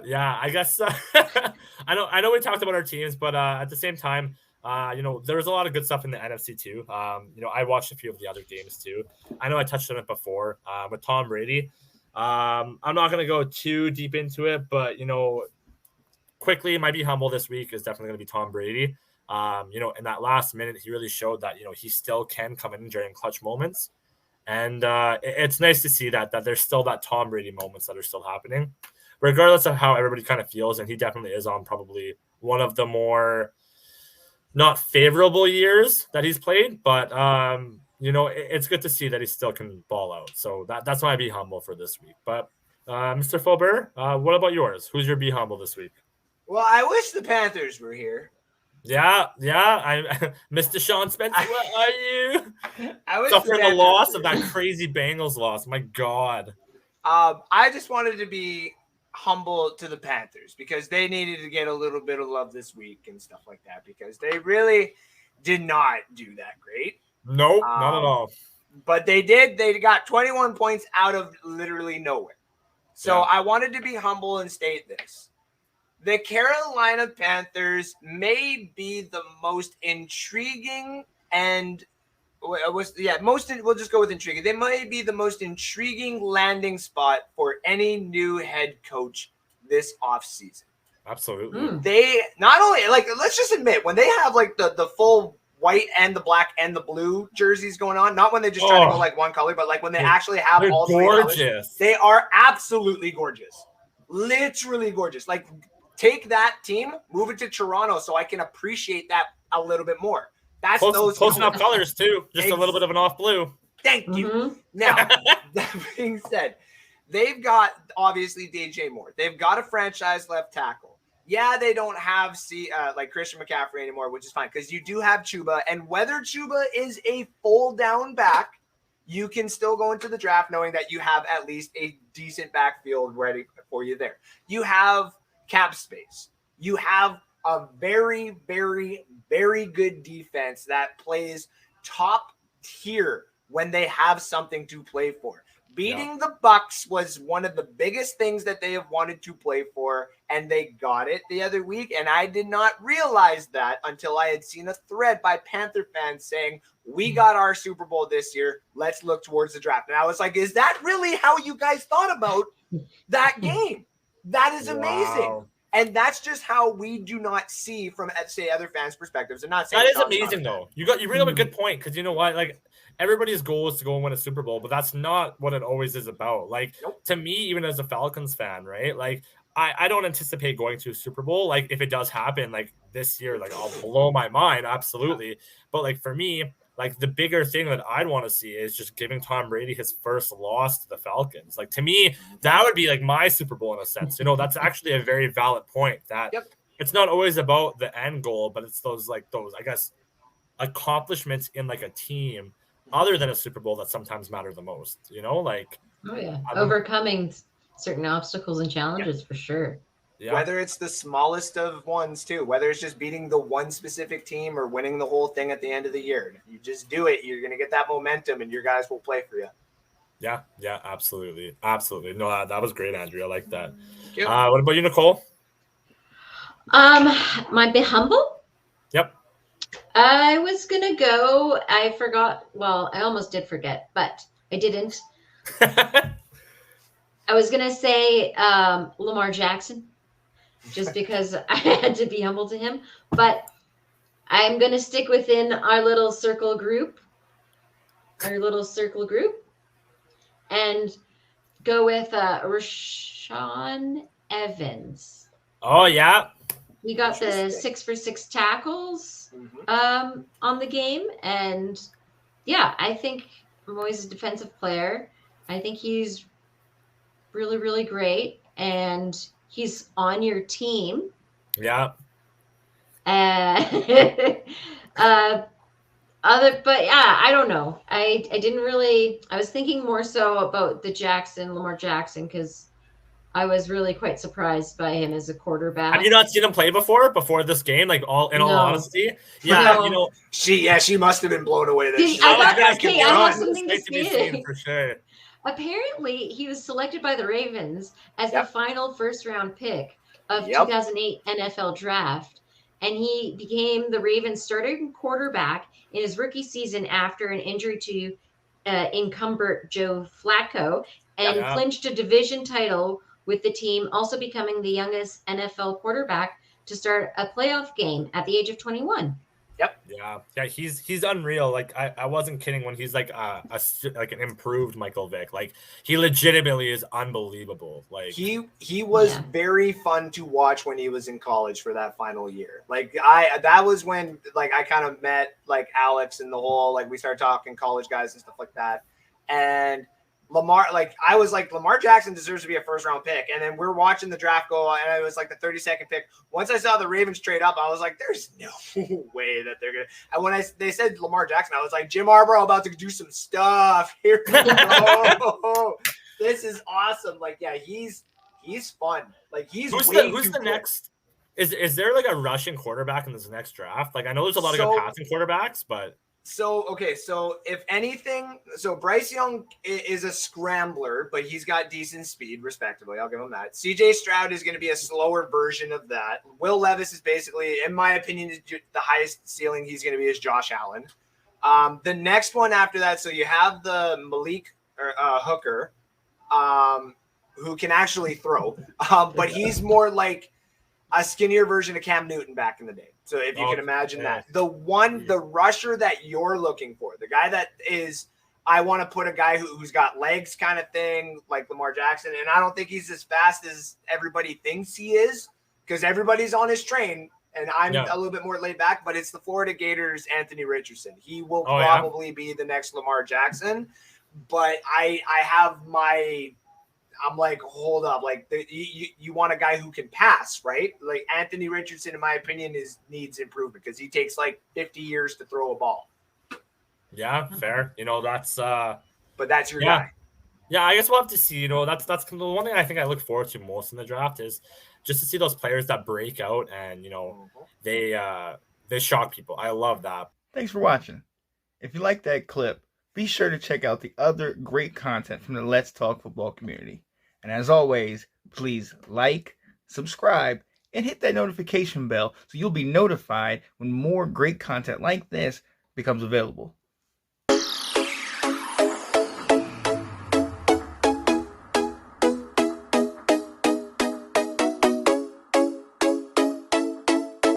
Yeah, I guess I know we talked about our teams, but at the same time, there was a lot of good stuff in the NFC too. I watched a few of the other games too. I know I touched on it before with Tom Brady. I'm not gonna go too deep into it, but quickly, might be humble this week is definitely gonna be Tom Brady. In that last minute, he really showed that he still can come in during clutch moments, and it's nice to see that there's still that Tom Brady moments that are still happening, regardless of how everybody kind of feels. And he definitely is on probably one of the more not favorable years that he's played, but it's good to see that he still can ball out. So that's why I be humble for this week. But Mr. Faubert, what about yours? Who's your be humble this week? Well, I wish the Panthers were here. Yeah, I Mr. Sean Spencer, where are you? I wish the Suffering the Panthers loss were of that here. crazy Bengals loss. My God. I just wanted to be humble to the Panthers because they needed to get a little bit of love this week and stuff like that because they really did not do that great. Nope, not at Um, all. but they did. They got 21 points out of literally nowhere. So Yeah. I wanted to be humble and state this. The Carolina Panthers may be the most intriguing and we'll just go with intriguing. They might be the most intriguing landing spot for any new head coach this offseason. Absolutely. They not only let's just admit when they have the full white and the black and the blue jerseys going on, not when they just try to go like one color, but like when they actually have they're all three colors, gorgeous. they are absolutely gorgeous. Literally gorgeous. Like take that team, move it to Toronto so I can appreciate that a little bit more. That's close enough colors too. Just a little bit of an off blue. Thank you. Now, that being said, they've got obviously DJ Moore. They've got a franchise left tackle. Yeah, they don't have like Christian McCaffrey anymore, which is fine because you do have Chuba. And whether Chuba is a full down back, you can still go into the draft knowing that you have at least a decent backfield ready for you there. You have cap space. You have a very, very, very good defense that plays top tier when they have something to play for. Beating the Bucks was one of the biggest things that they have wanted to play for, and they got it the other week. And I did not realize that until I had seen a thread by Panther fans saying, we got our Super Bowl this year. Let's look towards the draft. And I was like, is that really how you guys thought about that game? That is amazing. Wow. And that's just how we do not see from, say, other fans' perspectives. I'm not saying that is amazing, though. You bring up a good point because you know what, like everybody's goal is to go and win a Super Bowl, but that's not what it always is about. Like to me, even as a Falcons fan, right? Like I don't anticipate going to a Super Bowl. Like if it does happen, like this year, like I'll blow my mind, absolutely. But like for me, like the bigger thing that I'd want to see is just giving Tom Brady his first loss to the Falcons. Like to me, that would be like my Super Bowl in a sense. That's actually a very valid point that it's not always about the end goal, but it's those I guess accomplishments in like a team other than a Super Bowl that sometimes matter the most. Overcoming certain obstacles and challenges for sure. Yeah. Whether it's the smallest of ones too, whether it's just beating the one specific team or winning the whole thing at the end of the year. If you just do it, you're going to get that momentum and your guys will play for you. Yeah, absolutely. No, that was great, Andrea. I like that. What about you, Nicole? Might be humble? Yep. I was going to go, I forgot, well, I almost did forget, but I didn't. I was going to say Lamar Jackson. Just because I had to be humble to him. But I'm going to stick within our little circle group, and go with Rashaan Evans. Oh, yeah. He got the 6 for 6 tackles on the game. And, yeah, I think I'm always a defensive player. I think he's really, really great. And he's on your team. Yeah. But yeah, I don't know. I didn't really. I was thinking more so about the Lamar Jackson, because I was really quite surprised by him as a quarterback. Have you not seen him play before this game? Like all No. honesty, yeah, No. you know, she must have been blown away. That Did- she's I like, got- "This guy can okay, I have run." something to It's nice be say. seen for sure. Apparently, he was selected by the Ravens as Yep. the final first-round pick of Yep. 2008 NFL Draft, and he became the Ravens' starting quarterback in his rookie season after an injury to incumbent Joe Flacco, and Yeah. clinched a division title with the team, also becoming the youngest NFL quarterback to start a playoff game at the age of 21. Yeah, he's unreal. Like I wasn't kidding when he's like like an improved Michael Vick. Like he legitimately is unbelievable. Like He was Yeah. very fun to watch when he was in college for that final year. Like that was when like I kind of met like Alex and the whole like we started talking college guys and stuff like that. And Lamar, like I was like Lamar Jackson deserves to be a first round pick. And then we're watching the draft go and it was like the 32nd pick. Once I saw the Ravens trade up, I was like, there's no way that they're gonna. And when they said Lamar Jackson, I was like, Jim Harbaugh about to do some stuff. Here we go. This is awesome. Like, yeah, he's fun. Like he's who's way the too quick. next? Is there like a Russian quarterback in this next draft? Like I know there's a lot of good passing quarterbacks, but So if anything, so Bryce Young is a scrambler, but he's got decent speed, respectively. I'll give him that. CJ Stroud is going to be a slower version of that. Will Levis is basically, in my opinion, the highest ceiling he's going to be is Josh Allen. The next one after that, so you have the Malik Hooker, who can actually throw, but he's more like a skinnier version of Cam Newton back in the day. So if you can imagine that. The rusher that you're looking for, the guy that is, I want to put a guy who's got legs kind of thing, like Lamar Jackson. And I don't think he's as fast as everybody thinks he is because everybody's on his train. And I'm a little bit more laid back, but it's the Florida Gators, Anthony Richardson. He will probably be the next Lamar Jackson. But I'm like, hold up. Like you want a guy who can pass, right? Like Anthony Richardson, in my opinion, needs improvement because he takes like 50 years to throw a ball. yeah, fair. You know, that's but that's your guy. Yeah, I guess we'll have to see. You know, that's the one thing I think I look forward to most in the draft is just to see those players that break out and, you know, they shock people. I love that. Thanks for watching. If you like that clip, be sure to check out the other great content from the Let's Talk Football community. And as always, please like, subscribe, and hit that notification bell so you'll be notified when more great content like this becomes available.